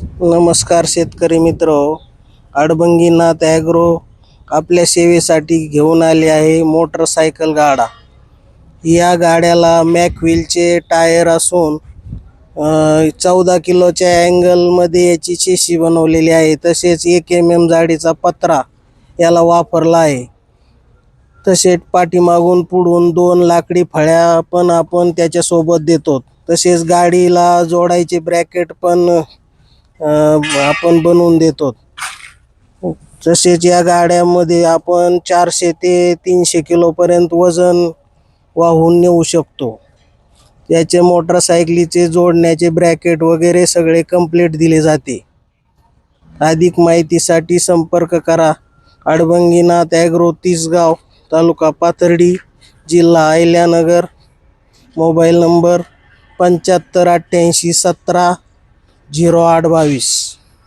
नमस्कार शेतकरी मित्र. अडबंगीनाथ ॲग्रो आपल्या सेवेसाठी घेऊन आले आहे मोटरसायकल गाडा. या गाड्याला मॅकव्हीलचे टायर असून 14 किलोच्या अँगलमध्ये याची चेशी बनवलेली आहे. तसेच 1 mm जाडीचा पत्रा याला वापरला आहे. तसेच पाठीमागून पुढून 2 लाकडी फळ्या पण आपण त्याच्यासोबत देतो. तसेच गाडीला जोडायचे ब्रॅकेट पण आपण बनवून देतो. तसेच या गाड्यामध्ये आपण 400 ते 300 किलोपर्यंत वजन वाहून नेऊ शकतो. याचे मोटरसायकलीचे जोडण्याचे ब्रॅकेट वगैरे सगळे कंप्लीट दिले जाते. अधिक माहितीसाठी संपर्क करा. अडबंगीनाथ ॲग्रो, तिसगाव, तालुका पाथर्डी, जिल्हा अहिल्यानगर. Mobile number 75 88 17 08 22.